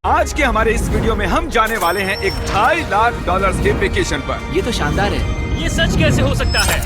आज के हमारे इस वीडियो में हम जाने वाले हैं एक $2.5 लाख के वेकेशन पर। ये तो शानदार है। ये सच कैसे हो सकता है?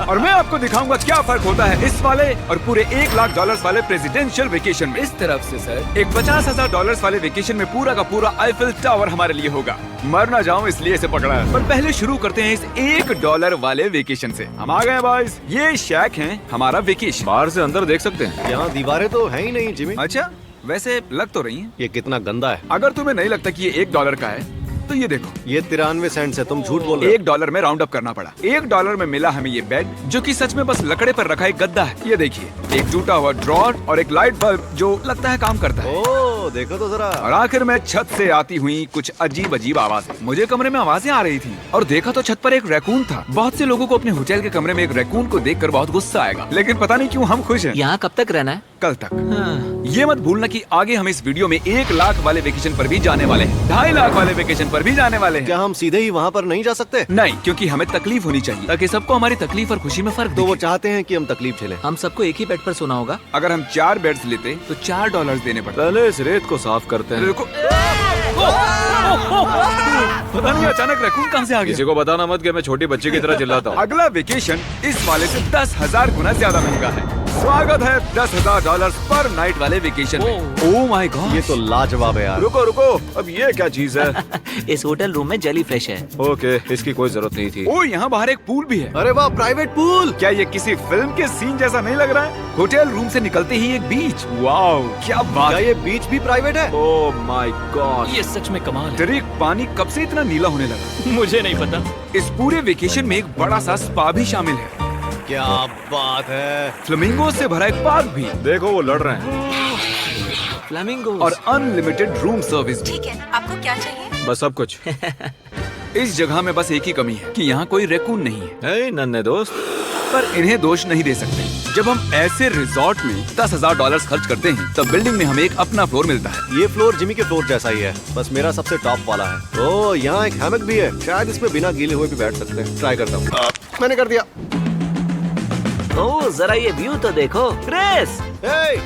और मैं आपको दिखाऊंगा क्या फर्क होता है इस वाले और पूरे $1 लाख वाले प्रेसिडेंशियल वेकेशन में। इस तरफ से सर एक $50,000 वाले वेकेशन में पूरा का पूरा आईफिल टावर हमारे लिए होगा। मर ना जाऊं इसलिए इसे पकड़ा है। पर पहले शुरू करते हैं इस $1 वाले वेकेशन से। हम आ गए बॉयज। ये शैक है हमारा वेकेशन। बाहर से अंदर देख सकते हैं। यहाँ दीवारें तो है ही नहीं जिमी। अच्छा, वैसे लग तो रही हैं। ये कितना गंदा है। अगर तुम्हें नहीं लगता कि ये $1 का है तो ये देखो, ये 93 सेंट्स है। तुम झूठ बोल रहे हो। $1 में राउंड अप करना पड़ा। $1 में मिला हमें ये बेड जो कि सच में बस लकड़े पर रखा एक गद्दा है। ये देखिए, एक टूटा हुआ ड्रॉर और एक लाइट बल्ब जो लगता है काम करता है। ओह, देखो तो जरा। और आखिर में छत से आती हुई कुछ अजीब अजीब आवाजें। मुझे कमरे में आवाजें आ रही थी और देखा तो छत पर एक रैकून था। बहुत से लोगों को अपने होटल के कमरे में एक रैकून को देखकर बहुत गुस्सा आएगा, लेकिन पता नहीं क्यों हम खुश हैं। यहाँ कब तक रहना है? कल तक। हाँ। ये मत भूलना कि आगे हम इस वीडियो में $1 लाख वाले वेकेशन पर भी जाने वाले हैं, $2.5 लाख वाले वेकेशन पर भी जाने वाले हैं। क्या हम सीधे ही वहाँ पर नहीं जा सकते? नहीं, क्योंकि हमें तकलीफ होनी चाहिए ताकि सबको हमारी तकलीफ और खुशी में फर्क तो वो दिखे। चाहते हैं कि हम तकलीफ झेलें। हम सबको एक ही बेड पर सोना होगा। अगर हम 4 बेड्स लेते तो $4 देने पड़ते। पहले इस रेत को साफ करते हैं। देखो, पता नहीं अचानक रैकून कहाँ से आ किसी गया। को बताना मत कि मैं छोटी बच्ची की तरह चिल्लाता हूँ। अगला वेकेशन इस वाले से 10,000 गुना ज्यादा महंगा है। स्वागत है $10,000 पर नाइट वाले वेकेशन में। ओह माय गॉड, ये तो लाजवाब है यार। रुको रुको, अब ये क्या चीज है? इस होटल रूम में जेली फ्रेश है। ओके, इसकी कोई जरूरत नहीं थी। ओह, यहाँ बाहर एक पूल भी है। अरे वाह, प्राइवेट पूल। क्या ये किसी फिल्म के सीन जैसा नहीं लग रहा है? होटल रूम से निकलते ही एक बीच। वाओ, क्या बात क्या है। ये बीच भी प्राइवेट है? ओह माय गॉड, ये सच में कमाल है। डरिक, पानी कब से इतना नीला होने लगा? मुझे नहीं पता। इस पूरे वेकेशन में एक बड़ा सा स्पा भी शामिल है। क्या बात है। फ्लेमिंगो से भरा एक पार्क भी देखो वो लड़ रहे हैं। फ्लेमिंगो और अनलिमिटेड रूम सर्विस भी। ठीक है, आपको क्या चाहिए? बस सब कुछ। इस जगह में बस एक ही कमी है कि यहाँ कोई रैकून नहीं है, हे नन्हे दोस्त, पर इन्हें दोष नहीं दे सकते। जब हम ऐसे रिजॉर्ट में $10,000 खर्च करते हैं तब बिल्डिंग में हमें एक अपना फ्लोर मिलता है। ये फ्लोर जिमी के फ्लोर जैसा ही है, बस मेरा सबसे टॉप वाला है। ओह, यहाँ एक हैमक भी है। शायद इसमें बिना गीले हुए भी बैठ सकते हैं। ट्राई करता हूँ। मैंने कर दिया। ओह, जरा ये व्यू तो देखो। क्रिस, Hey,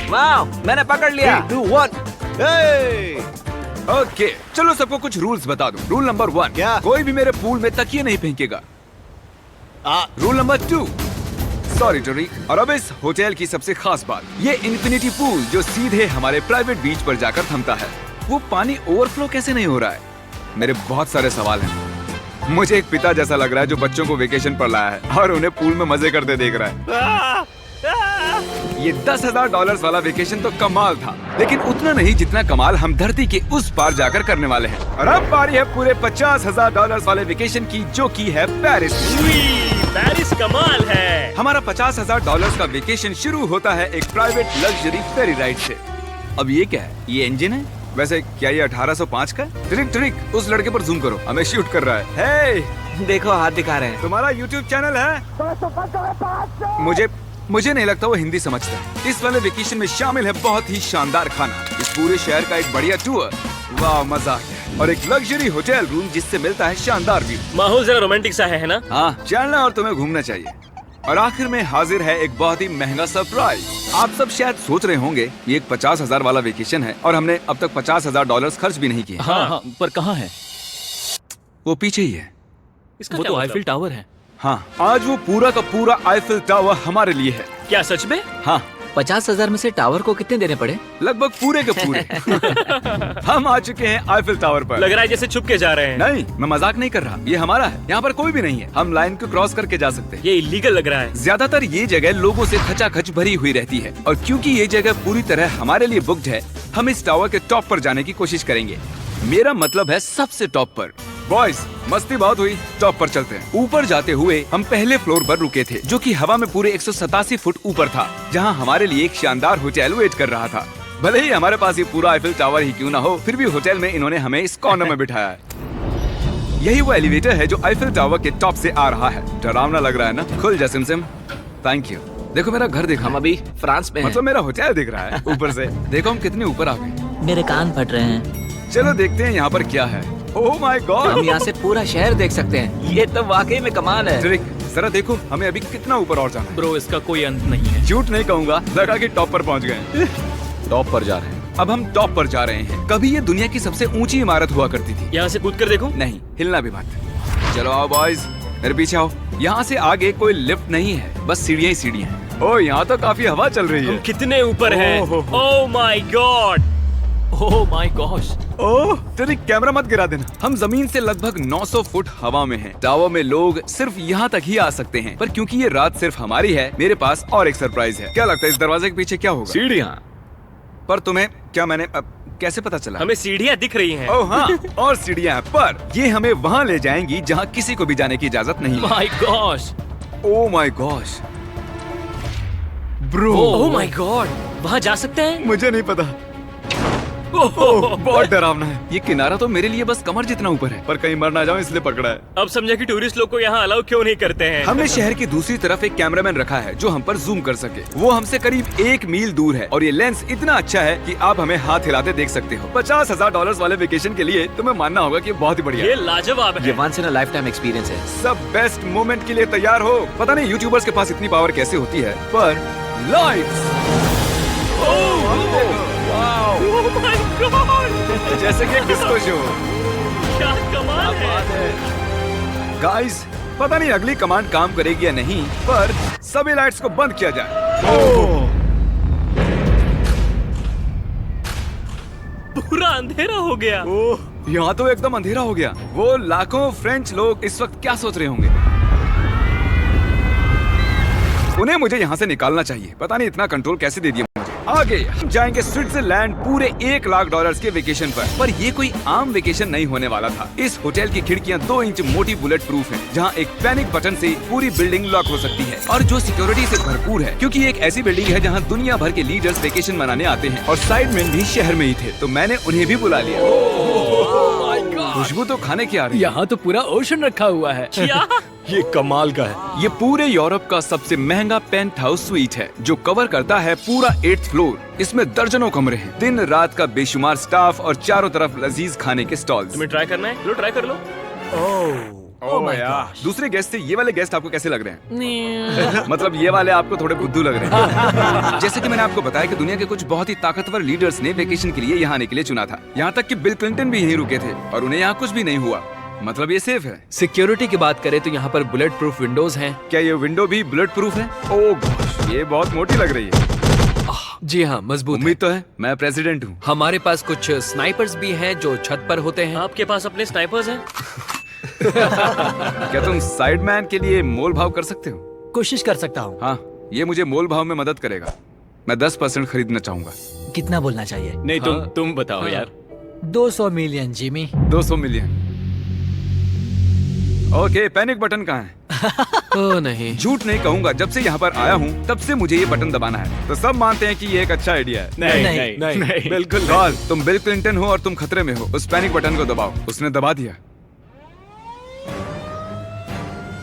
वाह, मैंने पकड़ लिया। 3, 2, 1. Hey! ओके, चलो सबको कुछ रूल्स बता दूं। रूल नंबर 1, क्या? कोई भी मेरे पूल में तकिए नहीं फेंकेगा। रूल नंबर 2, सॉरी टोरी। और अब इस होटल की सबसे खास बात, ये इन्फिनिटी पूल जो सीधे हमारे प्राइवेट बीच पर जाकर थमता है। वो पानी ओवरफ्लो कैसे नहीं हो रहा है? मेरे बहुत सारे सवाल हैं। मुझे एक पिता जैसा लग रहा है जो बच्चों को वेकेशन पर लाया है और उन्हें पूल में मजे करते देख रहा है। ये $10,000 वाला वेकेशन तो कमाल था, लेकिन उतना नहीं जितना कमाल हम धरती के उस पार जाकर करने वाले हैं। और अब बारी है पूरे $50,000 वाले वेकेशन की, जो की है पेरिस। पेरिस कमाल है। हमारा $50,000 का वेकेशन शुरू होता है एक प्राइवेट लग्जरी फेरी राइड से। अब ये क्या है? ये इंजन है? वैसे क्या ये 1805 का है? ट्रिक, उस लड़के पर जूम करो, हमें शूट कर रहा है। हे, देखो हाथ दिखा रहे हैं। तुम्हारा YouTube चैनल है? मुझे नहीं लगता वो हिंदी समझता है। इस वाले वेकेशन में शामिल है बहुत ही शानदार खाना, इस पूरे शहर का एक बढ़िया टूर, वाह मजा आ गया, और एक लग्जरी होटल रूम जिससे मिलता है शानदार व्यू। माहौल जरा रोमांटिक सा है ना? हाँ, चलना और तुम्हें घूमना चाहिए। और आखिर में हाजिर है एक बहुत ही महंगा सरप्राइज। आप सब शायद सोच रहे होंगे ये एक $50,000 वाला वेकेशन है और हमने अब तक $50,000 खर्च भी नहीं किए। हाँ, पर कहाँ है? वो पीछे ही है। वो तो आईफिल टावर है। हाँ, आज वो पूरा का पूरा आईफिल टावर हमारे लिए है। क्या सच में? हाँ, 50,000 में से टावर को कितने देने पड़े? लगभग पूरे के पूरे। हम आ चुके हैं आईफिल टावर पर। लग रहा है जैसे छुप के जा रहे हैं। नहीं, मैं मजाक नहीं कर रहा, ये हमारा है। यहाँ पर कोई भी नहीं है, हम लाइन को क्रॉस करके जा सकते हैं। ये इलीगल लग रहा है। ज्यादातर ये जगह लोगों से खचाखच भरी हुई रहती है, और क्योंकि ये जगह पूरी तरह हमारे लिए बुक्ड है, हम इस टावर के टॉप पर जाने की कोशिश करेंगे। मेरा मतलब है सबसे टॉप पर। बॉयज, मस्ती बहुत हुई, टॉप पर चलते हैं। ऊपर जाते हुए हम पहले फ्लोर पर रुके थे, जो कि हवा में पूरे 187 फुट ऊपर था, जहां हमारे लिए एक शानदार होटल वेट कर रहा था। भले ही हमारे पास ये पूरा आईफिल टावर ही क्यों ना हो, फिर भी होटल में इन्होंने हमें इस कॉर्नर में बिठाया है। यही वो एलिवेटर है जो आईफिल टावर के टॉप से आ रहा है। डरावना लग रहा है ना? खुल जा सिमसिम। Thank you. देखो मेरा घर देखो, हम अभी फ्रांस में हैं। मतलब मेरा होटल दिख रहा है ऊपर से। देखो हम कितने ऊपर आ गए। मेरे कान फट रहे हैं। चलो देखते हैं यहाँ पर क्या है। ओह माय हम गॉड, यहाँ से पूरा शहर देख सकते हैं। ये तो वाकई में कमाल है। ट्रिक, जरा देखो हमें अभी कितना ऊपर और जाना है। ब्रो, इसका कोई अंत नहीं है। झूठ नहीं कहूँगा, लगा कि टॉप पर पहुँच गए। टॉप पर जा रहे हैं। अब हम टॉप पर जा रहे हैं। कभी ये दुनिया की सबसे ऊंची इमारत हुआ करती थी। यहाँ से कूद कर देखो। नहीं, हिलना भी मत। चलो आओ बॉयज, मेरे पीछे आओ। यहाँ से आगे कोई लिफ्ट नहीं है, बस सीढ़ियाँ ही सीढ़ियाँ हैं। ओह, यहाँ तो काफी हवा चल रही हम है। कितने ऊपर हैं? Oh. Oh my god. Oh my gosh. Oh, तेरी कैमरा मत गिरा देना। हम जमीन से लगभग 900 फुट हवा में हैं। टावर में लोग सिर्फ यहाँ तक ही आ सकते हैं, पर क्योंकि ये रात सिर्फ हमारी है, मेरे पास और एक सरप्राइज है। क्या लगता है इस दरवाजे के पीछे क्या होगा? सीढ़ियाँ। पर तुम्हें क्या मैंने कैसे पता चला? हमें सीढ़ियाँ दिख रही हैं। ओह हाँ, और सीढ़ियाँ हैं, पर ये हमें वहाँ ले जाएंगी जहाँ किसी को भी जाने की इजाजत नहीं है। My gosh. Oh my gosh bro. Oh my God, वहाँ जा सकते हैं? मुझे नहीं पता। ओह, बहुत डरावना है। ये किनारा तो मेरे लिए बस कमर जितना ऊपर है, पर कहीं मर ना जाऊं इसलिए पकड़ा है। अब समझा कि टूरिस्ट लोग को यहाँ अलाउ क्यों नहीं करते हैं। हमने शहर की दूसरी तरफ एक कैमरामैन रखा है जो हम पर जूम कर सके। वो हमसे करीब 1 मील दूर है और ये लेंस इतना अच्छा है कि आप हमें हाथ हिलाते देख सकते हो। $50,000 वाले वेकेशन के लिए तुम्हें मानना होगा कि बहुत ही बढ़िया ये है। लाजवाब ये है। Once in a lifetime experience है। सब बेस्ट मोमेंट के लिए तैयार हो। पता नहीं यूट्यूबर्स के पास इतनी पावर कैसे होती है, पर लाइट्स ओह माय गॉड, जैसे कि एक डिस्को शो। क्या कमाल है। गाइस, पता नहीं अगली कमांड काम करेगी या नहीं, पर सभी लाइट्स को बंद किया जाए। पूरा अंधेरा हो गया। ओह, यहाँ तो एकदम अंधेरा हो गया। वो लाखों फ्रेंच लोग इस वक्त क्या सोच रहे होंगे? उन्हें मुझे यहाँ से निकालना चाहिए। पता नहीं इतना कंट्रोल कैसे दे दिया मुझे। आगे हम जाएंगे स्विट्जरलैंड पूरे $1 लाख के वेकेशन पर ये कोई आम वेकेशन नहीं होने वाला था। इस होटल की खिड़कियाँ 2 इंच मोटी बुलेट प्रूफ है, जहाँ एक पैनिक बटन से पूरी बिल्डिंग लॉक हो सकती है, और जो सिक्योरिटी से भरपूर है, क्योंकि ये एक ऐसी बिल्डिंग है जहाँ दुनिया भर के लीडर्स वेकेशन मनाने आते हैं। और साइडमैन भी शहर में ही थे, तो मैंने उन्हें भी बुला लिया। खुशबू तो खाने की आ रही है। यहाँ तो पूरा ओशन रखा हुआ है। क्या? ये कमाल का है। ये पूरे यूरोप का सबसे महंगा पेंट हाउस स्वीट है, जो कवर करता है पूरा 8th फ्लोर। इसमें दर्जनों कमरे हैं, दिन रात का बेशुमार स्टाफ और चारों तरफ लजीज खाने के स्टॉल्स। तुम्हें ट्राई करना है? लो ट्राई कर लो। ओह यार, दूसरे गेस्ट से ये वाले गेस्ट आपको कैसे लग रहे हैं? मतलब ये वाले आपको थोड़े बुद्धू लग रहे हैं। जैसे कि मैंने आपको बताया कि दुनिया के कुछ बहुत ही ताकतवर लीडर्स ने वेकेशन के लिए यहाँ आने के लिए चुना था। यहाँ तक कि बिल क्लिंटन भी यहीं रुके थे और उन्हें यहाँ कुछ भी नहीं हुआ। मतलब ये सेफ है। सिक्योरिटी की बात करें तो यहाँ पर बुलेट प्रूफ विंडोज हैं। क्या ये विंडो भी बुलेट प्रूफ है? ओह गॉश, ये बहुत मोटी लग रही है। जी हाँ, मजबूत है। उम्मीद तो है, मैं प्रेसिडेंट हूँ। हमारे पास कुछ स्नाइपर्स भी हैं जो छत पर होते हैं। आपके पास अपने स्नाइपर्स हैं? क्या तुम साइडमैन के लिए मोल भाव कर सकते हो? कोशिश कर सकता हूँ। हाँ, ये मुझे मोल भाव में मदद करेगा। मैं 10% खरीदना चाहूंगा। कितना बोलना चाहिए? नहीं, तुम बताओ यार। 200 million Jimmy. 200 million. Okay, panic button कहाँ है? ओह नहीं, झूठ नहीं कहूंगा, जब से यहाँ पर आया हूँ तब से मुझे ये बटन दबाना है। तो सब मानते हैं कि ये एक अच्छा आइडिया है। नहीं, बिल्कुल नहीं। तुम बिल क्लिंटन हो और तुम खतरे में हो। उस पैनिक बटन को दबाओ। उसने दबा दिया।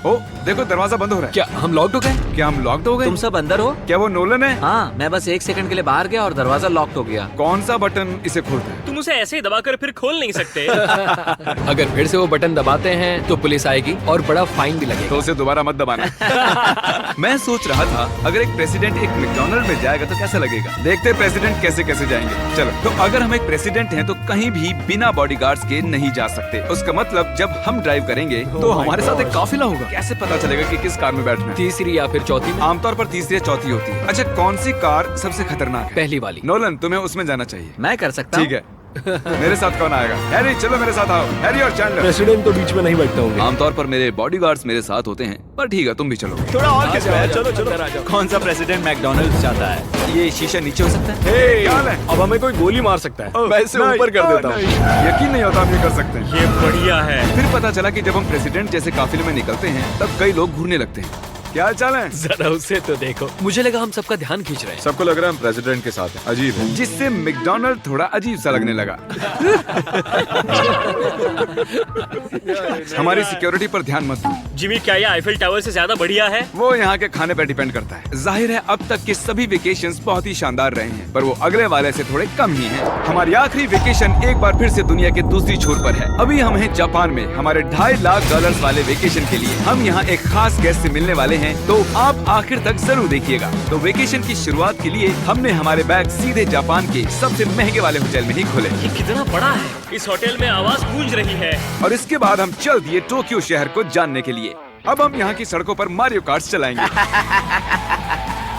ओ, देखो दरवाजा बंद हो रहा है। क्या हम लॉक्ड हो गए? क्या हम लॉक्ड हो गए? तुम सब अंदर हो? क्या वो नोलन है? हाँ, मैं बस 1 सेकंड के लिए बाहर गया और दरवाजा लॉक्ड हो गया। कौन सा बटन इसे खोलता है? तुम उसे ऐसे ही दबाकर फिर खोल नहीं सकते। अगर फिर से वो बटन दबाते हैं तो पुलिस आएगी और बड़ा फाइन भी तो लगेगा। उसे दोबारा मत दबाना। मैं सोच रहा था अगर एक प्रेसिडेंट एक मैकडॉनल्ड में जाएगा तो कैसा लगेगा। देखते हैं प्रेसिडेंट कैसे कैसे जाएंगे। चलो, तो अगर हम एक प्रेसिडेंट हैं तो कहीं भी बिना बॉडीगार्ड्स के नहीं जा सकते। उसका मतलब जब हम ड्राइव करेंगे तो हमारे साथ एक काफिला होगा। कैसे पता चलेगा कि किस कार में बैठना है? तीसरी या फिर चौथी में? आमतौर पर तीसरी या चौथी होती है। अच्छा, कौन सी कार सबसे खतरनाक है? पहली वाली। नोलन, तुम्हें उसमें जाना चाहिए। मैं कर सकता हूँ। ठीक है। मेरे साथ कौन आएगा? हैरी, चलो मेरे साथ आओ। हैरी और चैंडलर। प्रेसिडेंट तो बीच में नहीं बैठते होंगे। आमतौर पर मेरे बॉडीगार्ड्स मेरे साथ होते हैं, पर ठीक है, तुम भी चलो। थोड़ा और खिंचवा है। चलो चलो। कौन सा प्रेसिडेंट मैकडॉनल्ड्स चाहता है? ये शीशा नीचे हो सकता है? क्या हाल है? अब हमें कोई गोली मार सकता है। मैं इसे ऊपर कर देता हूँ। यकीन नहीं होता हम ये कर सकते हैं। ये बढ़िया है। फिर पता चला कि जब हम प्रेसिडेंट जैसे काफिले में निकलते हैं तब कई लोग घूरने लगते हैं। क्या चाल है? जरा उसे तो देखो। मुझे लगा हम सबका ध्यान खींच रहे हैं। सबको लग रहा है हम प्रेसिडेंट के साथ हैं। अजीब है। जिससे मैकडॉनल्ड थोड़ा अजीब सा लगने लगा। हमारी सिक्योरिटी पर ध्यान मत दो। जिमी, क्या ये आईफिल टावर से ज्यादा बढ़िया है? वो यहाँ के खाने पर डिपेंड करता है। जाहिर है अब तक के सभी वेकेशंस बहुत ही शानदार रहे हैं, पर वो अगले वाले से थोड़े कम ही हैं। हमारी आखिरी वेकेशन एक बार फिर से दुनिया के दूसरी छोर पर है। अभी हम हैं जापान में, हमारे $2.5 लाख वाले वेकेशन के लिए। हम यहाँ एक खास गेस्ट से मिलने वाले हैं हैं तो आप आखिर तक जरूर देखिएगा। तो वेकेशन की शुरुआत के लिए हमने हमारे बैग सीधे जापान के सबसे महंगे वाले होटल में ही खोले ये कितना बड़ा है। इस होटल में आवाज गूंज रही है। और इसके बाद हम चल दिए टोक्यो शहर को जानने के लिए। अब हम यहाँ की सड़कों पर मारियो कार्ट्स चलाएंगे।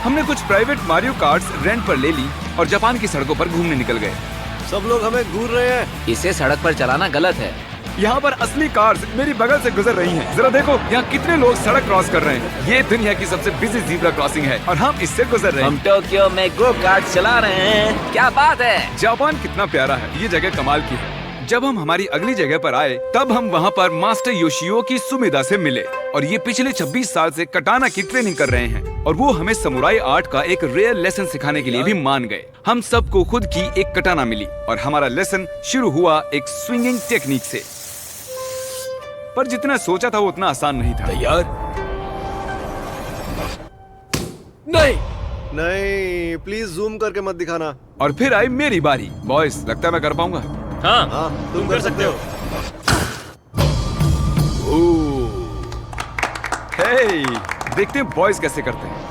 हमने कुछ प्राइवेट मारियो कार्ट्स रेंट पर ले ली और जापान की सड़कों पर घूमने निकल गए। सब लोग हमें घूर रहे हैं। इसे सड़क पर चलाना गलत है। यहाँ पर असली कार्स मेरी बगल से गुजर रही हैं। जरा देखो यहाँ कितने लोग सड़क क्रॉस कर रहे हैं। ये दुनिया की सबसे बिजी ज़ीब्रा क्रॉसिंग है और हम इससे गुजर रहे हम हैं। टोक्यो में गो कार्ट चला रहे हैं। क्या बात है। जापान कितना प्यारा है। ये जगह कमाल की है। जब हम हमारी अगली जगह पर आए तब हम वहाँ पर मास्टर योशियो की सुमिदा से मिले और ये पिछले 26 साल से कटाना की ट्रेनिंग कर रहे हैं और वो हमें समुराई आर्ट का एक रेयर लेसन सिखाने के लिए भी मान गए। हम सबको खुद की एक कटाना मिली और हमारा लेसन शुरू हुआ एक स्विंगिंग टेक्निक से। पर जितना सोचा था वो उतना आसान नहीं था। तैयार? नहीं। नहीं, प्लीज जूम करके मत दिखाना। और फिर आई मेरी बारी। बॉयज, लगता है मैं कर पाऊंगा। हाँ, हाँ, तुम कर सकते हो। हे, देखते हैं बॉयज कैसे करते हैं।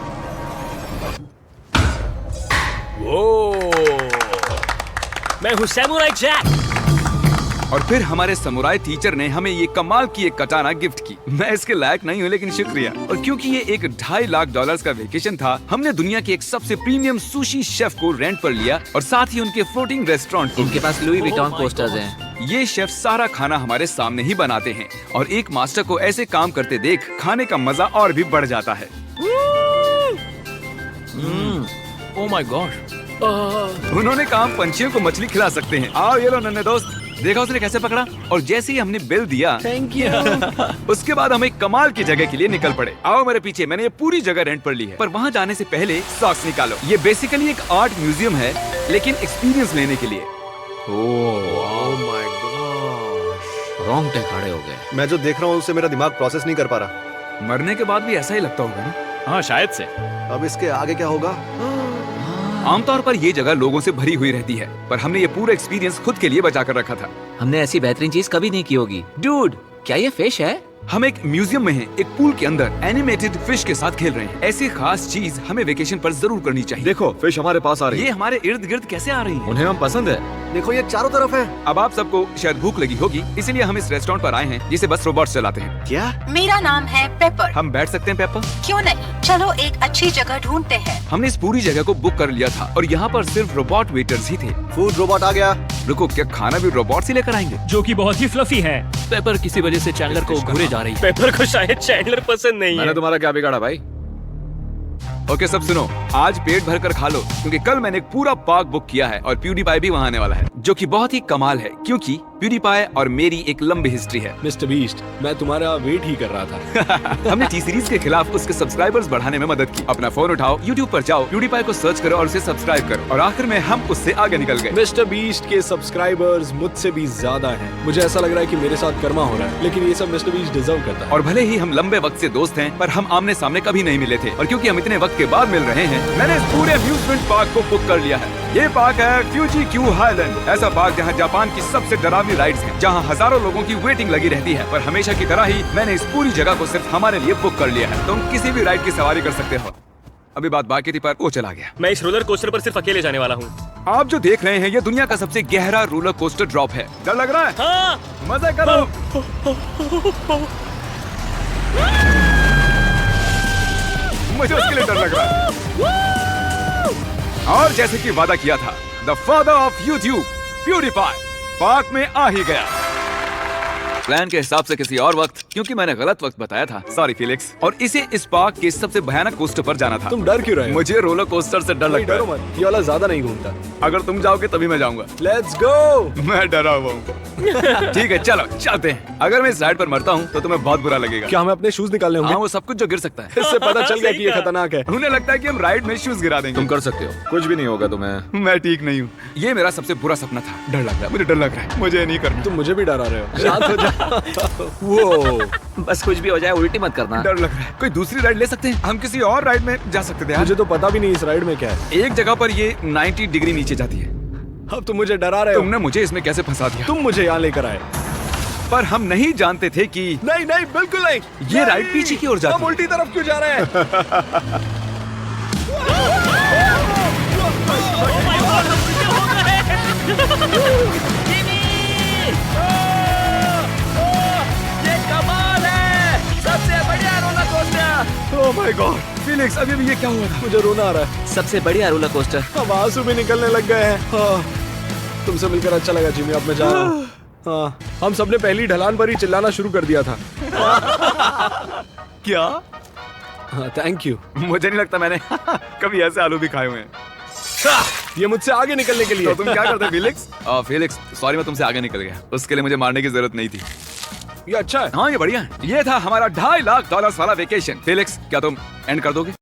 मैं हूँ सैमुराई जैक। और फिर हमारे समुराई टीचर ने हमें ये कमाल की एक कटाना गिफ्ट की। मैं इसके लायक नहीं हूँ लेकिन शुक्रिया। और क्योंकि ये एक $2.5 लाख का वेकेशन था, हमने दुनिया के एक सबसे प्रीमियम सुशी शेफ को रेंट पर लिया और साथ ही उनके फ्लोटिंग रेस्टोरेंट। इनके पास लुई विटॉन पोस्टर्स हैं। ये शेफ सारा खाना हमारे सामने ही बनाते हैं और एक मास्टर को ऐसे काम करते देख खाने का मजा और भी बढ़ जाता है। ओह माय गॉड। उन्होंने कहा हम पंछियों को मछली खिला सकते हैं। आओ ये लो नन्हे दोस्त। देखा उसने कैसे पकड़ा। और जैसे ही हमने बिल दिया, थैंक यू, उसके बाद हम एक कमाल की जगह के लिए निकल पड़े। आओ मेरे पीछे। मैंने ये पूरी जगह रेंट पर ली है, पर वहाँ जाने से पहले सॉक्स निकालो। ये बेसिकली एक आर्ट म्यूजियम है लेकिन एक्सपीरियंस लेने के लिए। ओह माय गॉड, रोंगटे खड़े हो गए। मैं जो देख रहा हूँ उससे मेरा दिमाग प्रोसेस नहीं कर पा रहा। मरने के बाद भी ऐसा ही लगता होगा ना। हाँ, शायद से। अब इसके आगे क्या होगा? आमतौर पर ये जगह लोगों से भरी हुई रहती है, पर हमने ये पूरा एक्सपीरियंस खुद के लिए बचा कर रखा था। हमने ऐसी बेहतरीन चीज कभी नहीं की होगी। डूड, क्या ये फिश है? हम एक म्यूजियम में हैं, एक पूल के अंदर एनिमेटेड फिश के साथ खेल रहे हैं। ऐसी खास चीज हमें वेकेशन पर जरूर करनी चाहिए। देखो, फिश हमारे पास आ रही ये है। हमारे इर्द गिर्द कैसे आ रही हैं? उन्हें हम पसंद है। देखो ये चारों तरफ है। अब आप सबको शायद भूख लगी होगी, इसीलिए हम इस रेस्टोरेंट पर आए हैं जिसे बस रोबोट चलाते हैं। क्या? मेरा नाम है पेपर। हम बैठ सकते हैं पेपर? क्यों नहीं, चलो एक अच्छी जगह ढूंढते हैं। हमने इस पूरी जगह को बुक कर लिया था और यहाँ पर सिर्फ रोबोट वेटर्स ही थे। फूड रोबोट आ गया। रुको, क्या खाना भी रोबोट ही लेकर आएंगे? जो कि बहुत ही फ्लफी है। पेपर किसी वजह से चैंडलर को घूरे जा रही है। पेपर को शायद चैंडलर पसंद नहीं मैंने है। तुम्हारा क्या बिगाड़ा भाई? ओके सब सुनो, आज पेट भर कर खा लो क्योंकि कल मैंने एक पूरा पार्क बुक किया है और प्यूडीपाई भी वहाँ आने वाला है, जो कि बहुत ही कमाल है क्योंकि प्यूडीपाई और मेरी एक लंबी हिस्ट्री है। मिस्टर बीस्ट, मैं तुम्हारा वेट ही कर रहा था। हमने टी सीरीज के खिलाफ उसके सब्सक्राइबर्स बढ़ाने में मदद की। अपना फोन उठाओ, यूट्यूब पर जाओ, प्यूडीपाई को सर्च करो और उसे सब्सक्राइब करो और आखिर में हम उससे आगे निकल गए। मिस्टर बीस्ट के सब्सक्राइबर्स मुझसे भी ज्यादा हैं। मुझे ऐसा लग रहा है कि मेरे साथ कर्मा हो रहा है, लेकिन ये सब मिस्टर बीस्ट डिजर्व करता है। और भले ही हम लंबे वक्त से दोस्त हैं, पर हम आमने सामने कभी नहीं मिले थे और क्योंकि हम इतने वक्त के बाद मिल रहे हैं, मैंने इस पूरे अम्यूजमेंट पार्क को बुक कर लिया है। ये पार्क है फ्यूजी क्यू हाईलैंड, ऐसा पार्क जहाँ जापान की सबसे डरावनी राइड्स हैं, जहाँ हजारों लोगों की वेटिंग लगी रहती है। पर हमेशा की तरह ही मैंने इस पूरी जगह को सिर्फ हमारे लिए बुक कर लिया है। तुम किसी भी राइड की सवारी कर सकते हो। अभी बात बाकी थी पर वो चला गया। मैं इस रोलर कोस्टर पर सिर्फ अकेले जाने वाला हूँ। आप जो देख रहे हैं ये दुनिया का सबसे गहरा रोलर कोस्टर ड्रॉप है। डर लग रहा है? हाँ। मजा करो। मुझे उसके लिए डर लग रहा है। और जैसे कि वादा किया था, the father of YouTube PewDiePie park में आ ही गया। प्लान के हिसाब से किसी और वक्त, क्योंकि मैंने गलत वक्त बताया था, सॉरी फिलिक्स। और इसे इस पार्क के सबसे भयानक कोस्टर पर जाना था। तुम डर क्यों रहे हो? मुझे रोलर कोस्टर से डर लगता डरो है। मत, ये वाला ज्यादा नहीं घूमता। अगर तुम जाओगे तभी मैं जाऊंगा। Let's go. मैं डरा हुआ हूँ। ठीक है चलो चलते हैं। अगर मैं इस राइड पर मरता हूँ तो तुम्हें बहुत बुरा लगेगा। क्या हमें अपने शूज निकालने होंगे? हाँ, वो सब कुछ जो गिर सकता है। इससे पता चल गया कि ये खतरनाक है। उन्हें लगता है कि हम राइड में शूज गिरा देंगे। तुम कर सकते हो, कुछ भी नहीं होगा तुम्हें। मैं ठीक नहीं हूँ। ये मेरा सबसे बुरा सपना था। डर लग रहा है, मुझे डर लग रहा है। मुझे ये नहीं करना। तुम मुझे भी डरा रहे हो। शांत हो जा। वो बस कुछ भी हो जाए उल्टी मत करना। डर लग रहा है। कोई दूसरी राइड ले सकते हैं? हम किसी और राइड में जा सकते थे यार। मुझे तो पता भी नहीं इस राइड में क्या है। एक जगह पर ये 90 डिग्री नीचे जाती है। अब तुम मुझे डरा रहे हो। तुमने मुझे इसमें कैसे फंसा दिया? तुम मुझे यहाँ लेकर आए। पर हम नहीं जानते थे कि नहीं नहीं बिल्कुल नहीं। ये नहीं! राइड पीछे की ओर जाती हम है। उल्टी तरफ क्यों जा रहे हैं? ये कमाल है, सबसे बढ़िया roller coaster. Oh my God, Felix अभी भी ये क्या हुआ था? मुझे रोना आ रहा है। सबसे बढ़िया रोलर कोस्टर। अब आंसू भी निकलने लग गए हैं। हाँ, तुमसे मिलकर अच्छा लगा जिमी, अब मैं जा रहा हूँ। हाँ, हम सबने पहली ढलान पर ही चिल्लाना शुरू कर दिया था। क्या? हाँ, थैंक यू। मुझे नहीं लगता मैंने कभी ऐसे आलू भी खाए हुए हैं। ये मुझसे आगे निकलने के लिए। तो तुम क्या करते फिलिक्स? फिलिक्स सॉरी, मैं तुमसे आगे निकल गया। उसके लिए मुझे मारने की जरूरत नहीं थी। ये अच्छा है। हाँ ये बढ़िया है। ये था हमारा $2.5 लाख वाला वेकेशन। फिलिक्स क्या तुम एंड कर दोगे?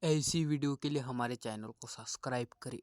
ऐसी वीडियो के लिए हमारे चैनल को सब्सक्राइब करें।